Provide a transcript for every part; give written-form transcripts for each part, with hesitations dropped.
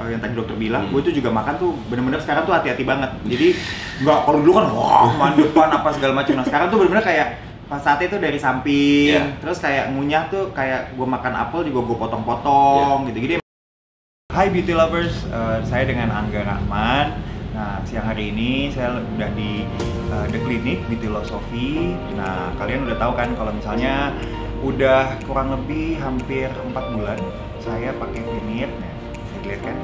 yang tadi dokter bilang, gue tuh juga makan tuh bener-bener sekarang tuh hati-hati banget. Jadi nggak, kalau dulu kan wah depan apa segala macam. Nah sekarang tuh bener-bener kayak pas sate itu dari samping, terus kayak ngunyah tuh kayak gue makan apel juga gue potong-potong gitu. Hai beauty lovers, saya dengan Angga Rahman. Nah siang hari ini saya udah di The Clinic Beauty Philosophy. Nah kalian udah tahu kan kalau misalnya udah kurang lebih hampir 4 bulan saya pakai veneer. Lihat kan?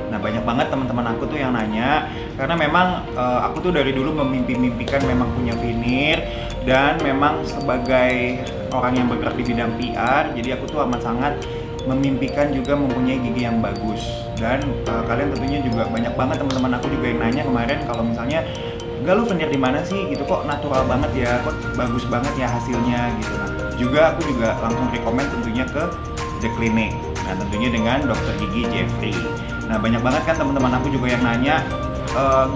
Nah banyak banget teman-teman aku tuh yang nanya karena memang aku tuh dari dulu memimpi-mimpikan memang punya veneer dan memang sebagai orang yang bergerak di bidang PR, jadi aku tuh amat sangat memimpikan juga mempunyai gigi yang bagus. Dan kalian tentunya juga banyak banget teman-teman aku juga yang nanya kemarin kalau misalnya enggak, lu veneer di mana sih gitu, kok natural banget ya, kok bagus banget ya hasilnya gitu. Nah juga aku juga langsung rekomend tentunya ke The Clinic. Nah tentunya dengan dokter gigi Jeffrey. Nah banyak banget kan teman-teman aku juga yang nanya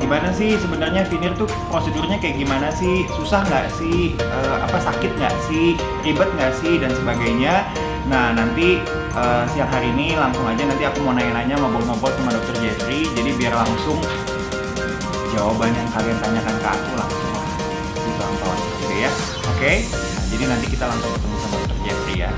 gimana sih sebenarnya veneer tuh prosedurnya kayak gimana sih, susah nggak sih, sakit nggak sih, ribet nggak sih dan sebagainya. Nah nanti siang hari ini langsung aja nanti aku mau nanya-nanya, ngobrol-ngobrol sama dokter Jeffrey. Jadi biar langsung jawaban yang kalian tanyakan ke aku langsung ditonton, oke ya? Oke? Nah jadi nanti kita langsung ketemu sama dokter Jeffrey ya.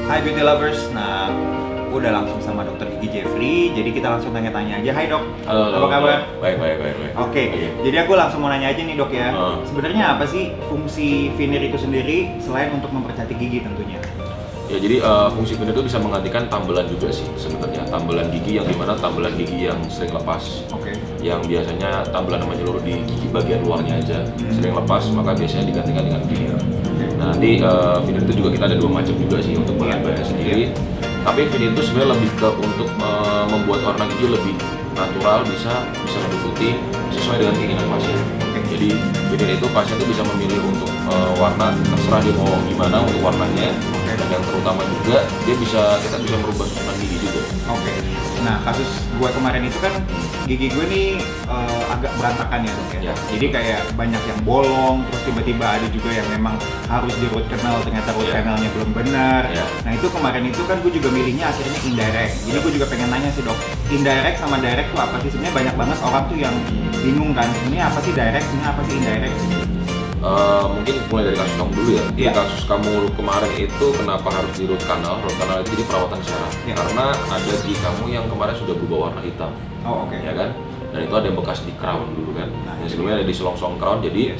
Hai beauty lovers, nah aku udah langsung sama dokter gigi Jeffrey, jadi kita langsung tanya-tanya aja. Hai dok, halo, apa kabar? Baik. Oke, jadi aku langsung mau nanya aja nih dok ya, sebenarnya apa sih fungsi veneer itu sendiri selain untuk mempercantik gigi tentunya? Ya jadi fungsi veneer itu bisa menggantikan tambelan juga sih sebenarnya, tambelan gigi yang dimana tambelan gigi yang sering lepas, yang biasanya tambelan yang menyeluruh di gigi bagian luarnya aja sering lepas, maka biasanya digantikan dengan veneer. Nah nanti veneer itu juga kita ada 2 macam juga sih untuk bahan-bahannya sendiri. Tapi veneer itu sebenarnya lebih ke untuk membuat warna gigi lebih natural, bisa lebih putih sesuai dengan keinginan pasien. Jadi veneer itu pasien itu bisa memilih untuk warna terserah dia mau gimana untuk warnanya. Dan yang terutama juga kita bisa merubah susunan gigi juga. Nah kasus gue kemarin itu kan gigi gue nih agak berantakan ya dok ya. Jadi kayak banyak yang bolong, terus tiba-tiba ada juga yang memang harus di root canal, ternyata root canalnya belum benar. Nah itu kemarin itu kan gue juga milihnya akhirnya indirect. Jadi gue juga pengen nanya sih dok, indirect sama direct tuh apa sih? Sebenarnya banyak banget orang tuh yang bingung kan, ini apa sih direct, ini apa sih indirect? Mungkin mulai dari kasus kamu dulu ya. Kasus kamu kemarin itu kenapa harus di root canal? Root canal itu jadi perawatan syaraf. Karena ada gigi kamu yang kemarin sudah berubah warna hitam. Ya kan? Dan itu ada yang bekas di crown dulu kan. Yang sebelumnya ada di selongsong crown. Jadi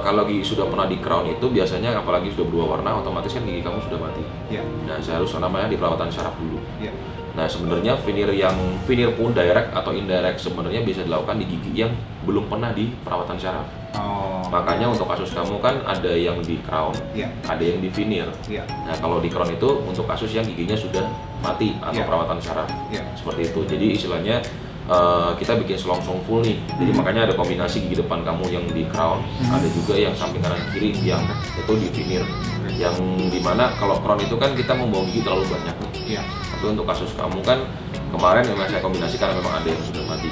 kalau gigi sudah pernah di crown itu biasanya apalagi sudah berubah warna, otomatis kan gigi kamu sudah mati. Nah seharusnya namanya di perawatan syaraf dulu. Nah sebenarnya veneer pun direct atau indirect sebenarnya bisa dilakukan di gigi yang belum pernah di perawatan syaraf. Makanya untuk kasus kamu kan ada yang di crown, ada yang di veneer. Nah kalau di crown itu untuk kasus yang giginya sudah mati atau perawatan syaraf, seperti itu. Jadi istilahnya kita bikin selongsong full nih. Jadi makanya ada kombinasi gigi depan kamu yang di crown, ada juga yang samping kanan kiri yang itu di veneer. Yang dimana kalau crown itu kan kita membawa gigi terlalu banyak nih. Tapi untuk kasus kamu kan kemarin memang saya kombinasi karena memang ada yang sudah mati.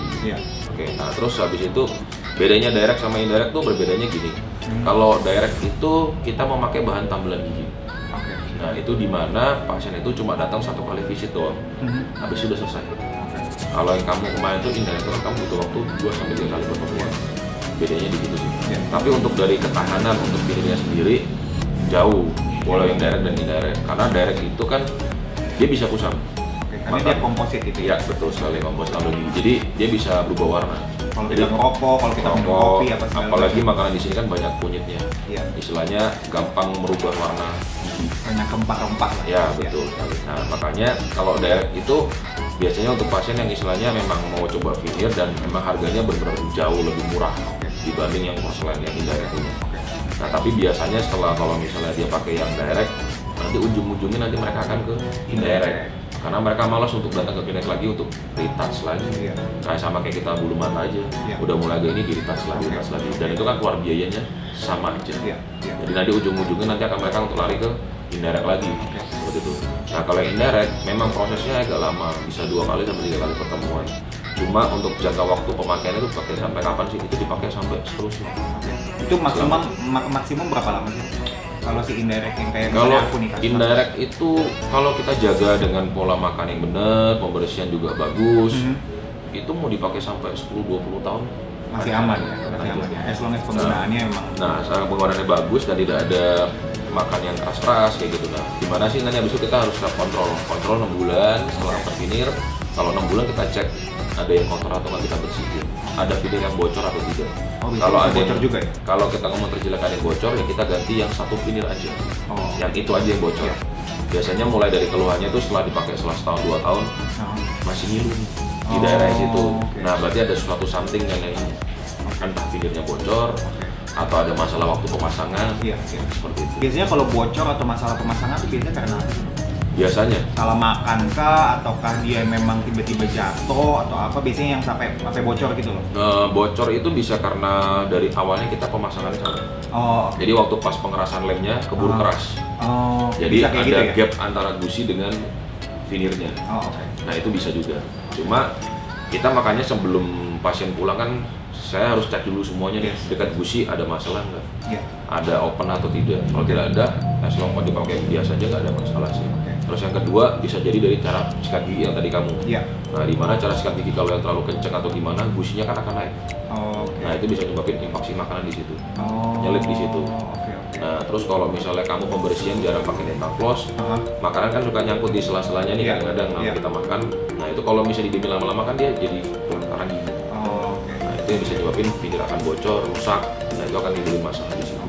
Nah terus habis itu bedanya direct sama indirect tuh berbedanya gini. Kalau direct itu kita memakai bahan tambelan gigi. Nah itu dimana pasien itu cuma datang 1 kali visit doang, habis sudah selesai. Kalau yang kamu kemarin itu indirect itu kamu butuh waktu 2-3 kali pertemuan. Bedanya di situ sih. Tapi untuk dari ketahanan untuk dirinya sendiri jauh walau yang direct dan indirect. Karena direct itu kan dia bisa kusam. Karena dia komposit itu ya? Betul sekali, komposit lambung gigi. Jadi dia bisa berubah warna. Kalau kita ngerokok, kalau kita minum kopi apa segala apalagi makanan di sini kan banyak kunyitnya. Istilahnya gampang merubah warna gigi. Banyak rempah-rempah lah. Ya betul. Nah makanya kalau direct itu biasanya untuk pasien yang istilahnya memang mau coba veneer dan memang harganya benar-benar jauh lebih murah dibanding yang porselen yang indirect ini. Nah tapi biasanya setelah kalau misalnya dia pakai yang direct, nanti ujung-ujungnya nanti mereka akan ke indirect. karena mereka malas untuk datang ke klinik lagi untuk retouch lagi. Kayak sama kayak kita bulu mata aja, udah mulai gini di retouch lagi, dan itu kan keluar biayanya sama aja. Jadi nanti ujung-ujungnya nanti akan mereka untuk lari ke indirect lagi, seperti itu. Nah kalau indirect memang prosesnya agak lama, bisa 2 kali sampai 3 kali pertemuan. Cuma untuk jangka waktu pemakaiannya itu pakai sampai kapan sih? Itu dipakai sampai seterusnya. Itu maksimum berapa lama sih? Kalau si indirect yang kayak kalau indirect itu kalau kita jaga dengan pola makan yang benar, pembersihan juga bagus, itu mau dipakai sampai 10-20 tahun masih aman ya, as long as penggunaannya emang. Nah, sekarang penggunaannya bagus dan tidak ada makan yang keras-keras kayak gitu. Nah, gimana sih nanti habis itu kita harus kontrol 6 bulan setelah tervinir. Kalau 6 bulan kita cek ada yang kotor atau nggak, kita bersihin. Ada vinir yang bocor atau tidak. Kalau ada bocor juga ya? Kalau kita ngomong terjelek ada yang bocor, ya kita ganti yang 1 vinir aja. Yang itu aja yang bocor. Biasanya mulai dari keluhannya itu setelah dipakai setelah setahun 2 tahun masih ngilu di daerah situ. Nah, berarti ada suatu something yang entah vinirnya bocor atau ada masalah waktu pemasangan. Seperti itu. Biasanya kalau bocor atau masalah pemasangan itu biasanya karena apa? Biasanya salah makan kah, ataukah dia memang tiba-tiba jatuh atau apa, biasanya yang sampai bocor gitu loh? Bocor itu bisa karena dari awalnya kita pemasangannya salah. Jadi waktu pas pengerasan lemnya keburu keras. Jadi ada gitu ya? Gap antara gusi dengan vinirnya. Nah itu bisa juga. Cuma kita makanya sebelum pasien pulang kan saya harus cek dulu semuanya nih, dekat gusi ada masalah nggak? Ada open atau tidak? Kalau tidak ada, as long as dipakai biasa aja nggak ada masalah sih. Terus yang kedua bisa jadi dari cara sikat gigi yang tadi kamu. Nah, di mana cara sikat gigi kalau yang terlalu kenceng atau gimana, gusinya kan akan naik. Nah, itu bisa nyebabin infeksi makanan di situ. Nyelip di situ. Nah, terus kalau misalnya kamu pembersihan jarang pakai dental floss, makanan kan suka nyangkut di sela-selanya nih kadang-kadang kita makan. Nah, itu kalau misalnya didiamin lama-lama kan dia jadi pelanggaran gigi. Nah, itu yang bisa nyebabin vinir akan bocor, rusak. Nah, itu akan timbulin masalah di situ.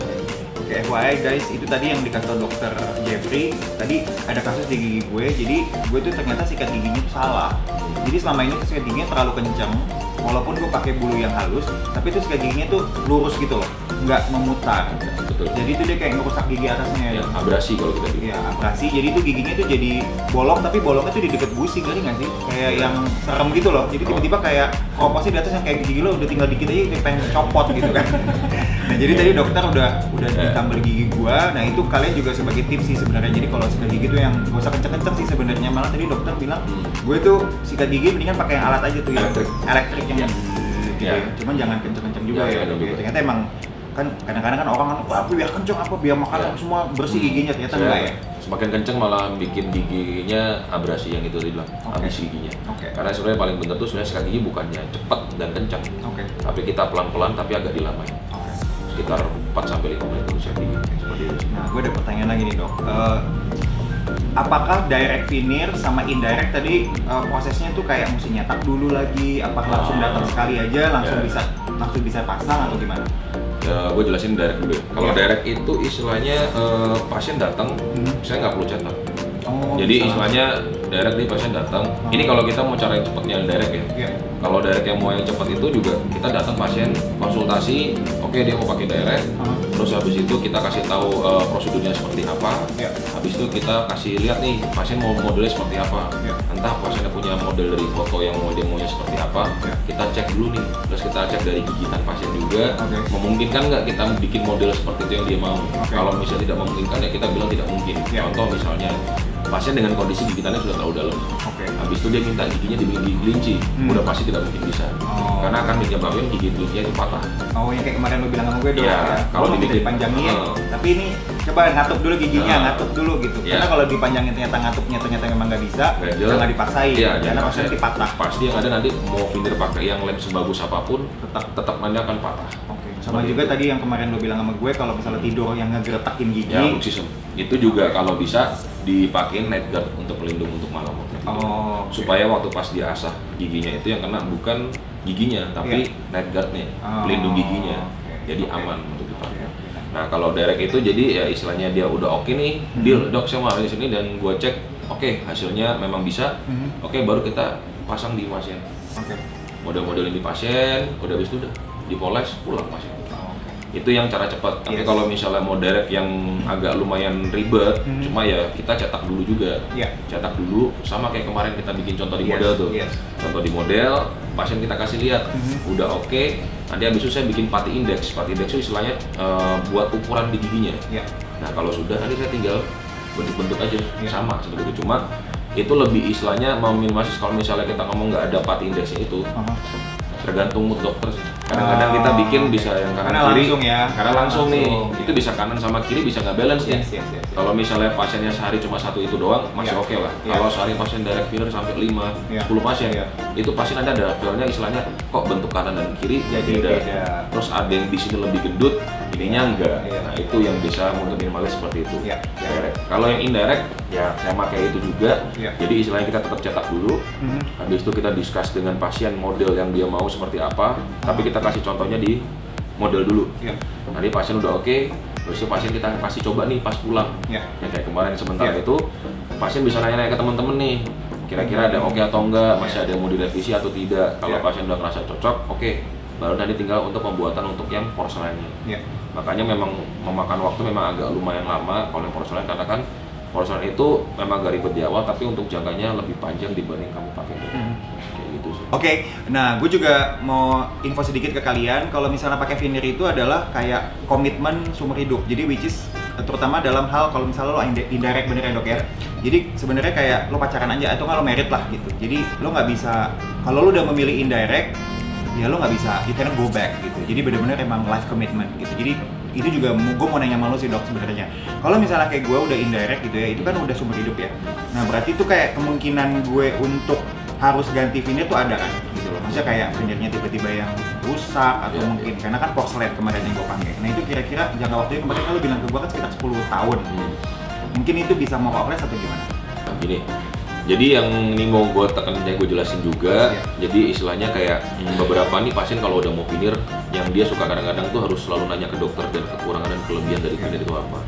FYI guys, itu tadi yang dikasih dokter Jeffrey. Tadi ada kasus di gigi gue, jadi gue tuh ternyata sikat giginya tuh salah. Jadi selama ini tuh sikat giginya terlalu kencang, walaupun gue pakai bulu yang halus, tapi tuh sikat giginya tuh lurus gitu loh, nggak memutar. Betul. Jadi itu dia kayak ngerusak gigi atasnya. Abrasi kalau kita bilang. Iya, abrasi. Jadi tuh giginya tuh jadi bolong, tapi bolongnya tuh di deket gusi, ngerti nggak sih? Kayak yang serem gitu loh. Jadi tiba-tiba kayak kroposnya di atas yang kayak gigi lo udah tinggal dikit aja udah pengen copot gitu kan. Nah jadi tadi dokter udah ditambal gigi gua. Nah itu kalian juga sebagai tips sih sebenarnya. Jadi kalau sikat gigi tuh yang gak usah kenceng-kenceng sih sebenarnya. Malah tadi dokter bilang gue tuh sikat gigi mendingan pakai yang alat aja tuh elektrik yang gitu ya. Cuman jangan kenceng-kenceng juga ya. Ternyata emang kan kadang-kadang kan orang kan wah biar kenceng apa biar makanan semua bersih giginya, ternyata enggak ya. Semakin kenceng malah bikin giginya abrasi yang itu dibilang habis giginya. Karena sebenarnya paling benar tuh sebenarnya sikat gigi bukannya cepat dan kencang. Tapi kita pelan-pelan tapi agak dilamain. Sekitar 4-5 menit untuk sikat gigi. Seperti itu. Nah, gue ada pertanyaan lagi nih, Dok. Apakah direct veneer sama indirect tadi prosesnya tuh kayak mesti nyetak dulu lagi? Apakah langsung datang sekali aja langsung bisa pasang atau gimana? Gue jelasin direct dulu ya. Kalau direct itu istilahnya pasien datang, saya nggak perlu cetak. Jadi istilahnya direct nih pasien datang. Ini kalau kita mau cara yang cepatnya direct ya. Kalau direct yang mau yang cepat itu juga kita datang pasien konsultasi, oke dia mau pakai direct. Terus habis itu kita kasih tahu prosedurnya seperti apa. Habis itu kita kasih lihat nih pasien mau modelnya seperti apa. Entah pasiennya punya model dari foto yang mau demonya seperti apa. Kita cek dulu nih. Terus kita cek dari gigitan pasien juga. Memungkinkan nggak kita bikin model seperti itu yang dia mau. Kalau misalnya tidak memungkinkan ya kita bilang tidak mungkin. Contoh misalnya pasien dengan kondisi gigitannya sudah terlalu dalam. Habis itu dia minta giginya dibikin gigi kelinci. Udah pasti tidak mungkin bisa. Karena akan menyebabkan gigi kelincinya itu patah. Yang kayak kemarin lo bilang sama gue dong. Kalau dibikin dipanjangin, tapi ini coba ngatup dulu giginya, ngatup dulu gitu. Karena kalau dipanjangin ternyata ngatupnya ternyata memang nggak bisa, jangan dipaksain. Karena pasti nanti patah. Pasti yang ada nanti mau veneer pakai yang lem sebagus apapun, tetap nanti akan patah. Sama juga tadi yang kemarin lo bilang sama gue kalau misalnya tidur yang ngegeretakin gigi. Itu juga kalau bisa dipakein night guard untuk pelindung untuk malam. Supaya waktu pas diasah giginya itu yang kena bukan giginya tapi night guardnya, pelindung giginya. Jadi aman untuk dipakai. Nah kalau direct itu jadi ya istilahnya dia udah oke nih, deal dok saya mau di sini dan gua cek oke, hasilnya memang bisa. Baru kita pasang di pasien. Model-model di pasien, udah habis itu udah dipoles pulang pasien. Itu yang cara cepat. Tapi kalau misalnya mau direct yang agak lumayan ribet, cuma ya kita cetak dulu juga. Cetak dulu, sama kayak kemarin kita bikin contoh di model tuh. Contoh di model, pasien kita kasih lihat, udah oke. Nanti habis itu saya bikin pati indeks. Pati indeks itu istilahnya buat ukuran di giginya. Nah kalau sudah, nanti saya tinggal bentuk-bentuk aja, sama seperti itu. Cuma itu lebih istilahnya meminimalisir kalau misalnya kita ngomong nggak ada pati indeksnya itu. Tergantung mood dokter sih. Kadang-kadang kita bikin bisa yang kanan kiri, karena langsung nih, itu bisa kanan sama kiri bisa nggak balance ya. Kalau misalnya pasiennya sehari cuma satu itu doang, masih oke lah. Kalau sehari pasien direct filler sampai 5, 10 pasien, itu pasien ada fillernya istilahnya kok bentuk kanan dan kiri beda. Terus ada yang di sini lebih gendut, ininya enggak. Nah itu yang bisa untuk minimalis seperti itu. Kalau yang indirect, ya saya pakai itu juga. Jadi istilahnya kita tetap cetak dulu, habis itu kita discuss dengan pasien model yang dia mau seperti apa, tapi kita kasih contohnya di model dulu. Nanti pasien udah oke, terus pasien kita kasih coba nih pas pulang. Yang kayak kemarin sementara itu, pasien bisa nanya-nanya ke teman-teman nih, kira-kira ada oke atau enggak, masih ada yang mau direvisi atau tidak. Kalau pasien udah ngerasa cocok, oke, baru nanti tinggal untuk pembuatan untuk yang porselennya. Makanya memang memakan waktu memang agak lumayan lama kalau yang porselen, karena kan porselen itu memang agak ribet di awal, tapi untuk jangkanya lebih panjang dibanding kamu pakai itu. Oke, nah gue juga mau info sedikit ke kalian. Kalau misalnya pakai veneer itu adalah kayak komitmen seumur hidup. Jadi which is terutama dalam hal kalau misalnya lo indirect bener ya dok ya. Jadi sebenarnya kayak lo pacaran aja atau nggak lo married lah gitu. Jadi lo nggak bisa, kalau lo udah memilih indirect, ya lo nggak bisa, you can go back gitu. Jadi bener-bener emang life commitment gitu. Jadi itu juga gue mau nanya sama lo sih dok sebenarnya. Kalau misalnya kayak gue udah indirect gitu ya, itu kan udah seumur hidup ya. Nah berarti itu kayak kemungkinan gue untuk harus ganti veneer tuh ada kan gitu loh. Maksudnya kayak veneernya tiba-tiba yang rusak atau mungkin karena kan porcelain kemarin yang gue pakai. Nah itu kira-kira jangka waktunya kemarin kan lo bilang ke gue kan sekitar 10 tahun. Mungkin itu bisa mau operasi atau gimana? Gini, jadi yang ini mau gue tekan, yang gue jelasin juga. Jadi istilahnya kayak beberapa nih pasien kalau udah mau veneer, yang dia suka kadang-kadang tuh harus selalu nanya ke dokter dan kekurangan dan kelebihan dari veneer itu apa.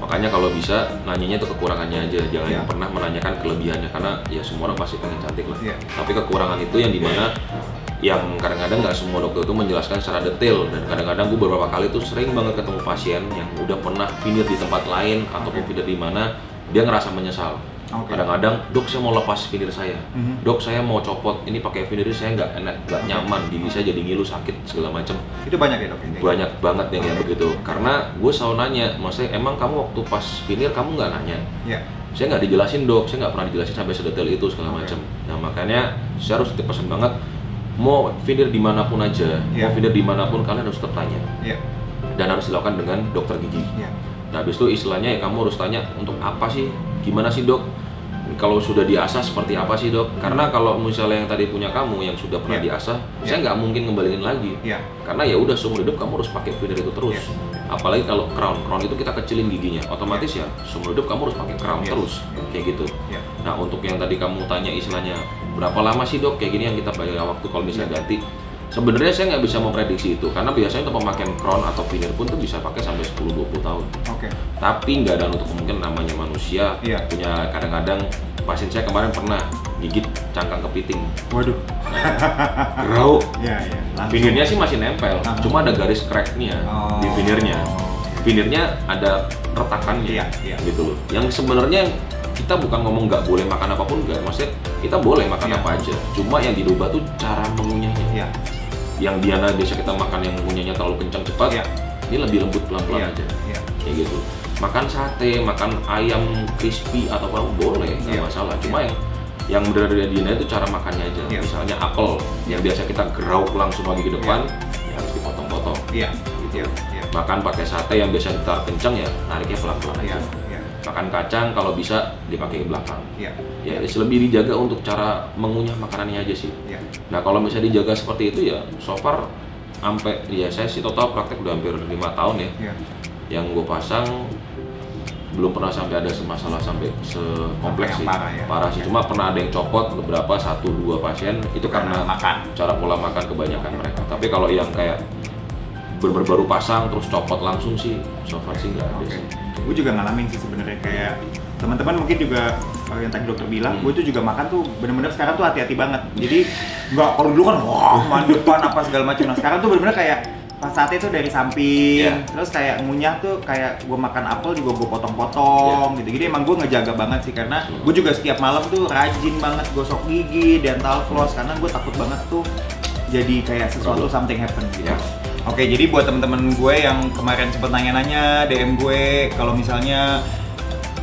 Makanya kalau bisa nanyanya tuh kekurangannya aja, jangan pernah menanyakan kelebihannya, karena ya semua orang pasti pengen cantik lah. Tapi kekurangan itu yang dimana yang kadang-kadang nggak semua dokter itu menjelaskan secara detail, dan kadang-kadang gue beberapa kali tuh sering banget ketemu pasien yang udah pernah veneer di tempat lain ataupun veneer di mana dia ngerasa menyesal. Kadang-kadang, dok saya mau lepas veneer saya, dok saya mau copot, ini pakai veneer saya nggak enak, nggak nyaman, gigi saya jadi ngilu, sakit segala macam. Itu banyak ya dok? Banyak banget yang kayak begitu. Karena gue selalu nanya, maksudnya emang kamu waktu pas veneer kamu nggak nanya? Saya nggak dijelasin dok, saya nggak pernah dijelasin sampai sedetail itu segala macam. Nah makanya saya harus pesan banget, mau veneer dimanapun aja, mau veneer dimanapun kalian harus tetap tanya, dan harus dilakukan dengan dokter gigi. Nah habis itu istilahnya ya kamu harus tanya untuk apa sih, gimana sih dok? Kalau sudah diasah seperti apa sih dok? Karena kalau misalnya yang tadi punya kamu yang sudah pernah diasah, saya nggak mungkin ngembaliin lagi. Karena ya udah seumur hidup kamu harus pakai veneer itu terus. Apalagi kalau crown itu kita kecilin giginya, otomatis ya seumur hidup kamu harus pakai crown terus, kayak gitu. Nah untuk yang tadi kamu tanya istilahnya berapa lama sih dok kayak gini yang kita bayar waktu kalau misalnya ganti? Sebenarnya saya nggak bisa memprediksi itu, karena biasanya untuk pemakaian crown atau veneer pun tuh bisa pakai sampai 10-20 tahun. Tapi nggak ada untuk kemungkinan, namanya manusia punya kadang-kadang. Pasien saya kemarin pernah gigit cangkang kepiting. Waduh. Gerau. Veneernya sih masih nempel, cuma ada garis cracknya di veneernya. Veneernya ada retakannya, gitu loh. Yang sebenarnya kita bukan ngomong nggak boleh makan apapun, nggak. Maksudnya kita boleh makan apa aja, cuma yang dirubah tuh cara mengunyahnya. Yang Diana biasa kita makan yang mengunyahnya terlalu kencang cepat, ini lebih lembut pelan-pelan aja, kayak gitu. Makan sate, makan ayam crispy atau apa boleh, nggak masalah. Cuma yang benar dari Diana itu cara makannya aja. Misalnya apel yang biasa kita gerauk langsung lagi ke depan, ya harus dipotong-potong. Gitu. Makan pakai sate yang biasa ditarik kencang, ya nariknya pelan-pelan aja. Makan kacang kalau bisa dipakai ke belakang. Ya lebih dijaga untuk cara mengunyah makanannya aja sih. Nah kalau misalnya dijaga seperti itu ya so far sampai ya saya sih total praktek udah hampir 5 tahun ya. Yang gue pasang belum pernah sampai ada masalah sampai sekompleks sih. Parah sih. Cuma pernah ada yang copot beberapa 1-2 pasien itu karena cara pola makan kebanyakan mereka. Tapi kalau yang kayak baru pasang terus copot langsung sih so far sih nggak ada sih. Gue juga ngalamin sih sebenarnya, kayak teman-teman mungkin juga kalau yang tadi dokter bilang, gue tuh juga makan tuh bener-bener sekarang tuh hati-hati banget. Jadi nggak, kalau dulu kan wah man depan apa segala macam. Nah sekarang tuh bener-bener kayak Pasatnya tuh dari samping, terus kayak ngunyah tuh kayak gue makan apel juga gue potong-potong gitu. Jadi emang gue ngejaga banget sih, karena gue juga setiap malam tuh rajin banget gosok gigi, dental floss, karena gue takut banget tuh jadi kayak sesuatu something happen gitu. Oke, jadi buat temen-temen gue yang kemarin sempet nanya-nanya DM gue kalau misalnya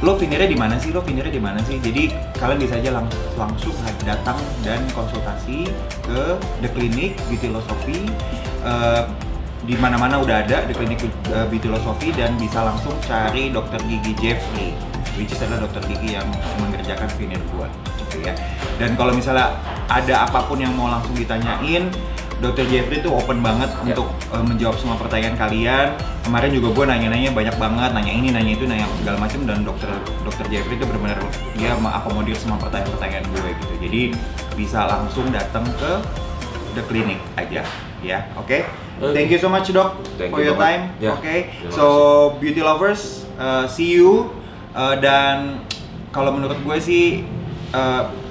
lo veneernya di mana sih? Jadi kalian bisa aja langsung datang dan konsultasi ke The Clinic Beautylosophy. Di mana-mana udah ada The Clinic Beautylosophy, dan bisa langsung cari Dr. Gigi Jeffrey, which is adalah dokter gigi yang mengerjakan veneer gua, gitu ya. Dan kalau misalnya ada apapun yang mau langsung ditanyain, Dr. Jeffrey tuh open banget untuk menjawab semua pertanyaan kalian. Kemarin juga gue nanya-nanya banyak banget, nanya ini, nanya itu, nanya segala macam, dan Dr. Jeffrey itu benar-benar dia mengakomodir semua pertanyaan-pertanyaan gue gitu. Jadi bisa langsung datang ke The Clinic aja, ya. Oke. Thank you so much, Dok, for your time. Oke. So beauty lovers, see you. Dan kalau menurut gue sih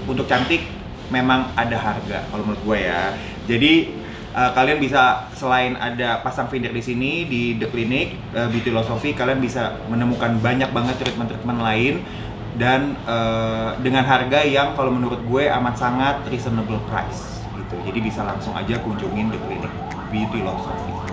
untuk cantik memang ada harga kalau menurut gue ya. Jadi kalian bisa, selain ada pasang veneer di sini di The Clinic Beautylosophy, kalian bisa menemukan banyak banget treatment-treatment lain, dan dengan harga yang kalau menurut gue amat sangat reasonable price gitu. Jadi bisa langsung aja kunjungin The Clinic Beautylosophy.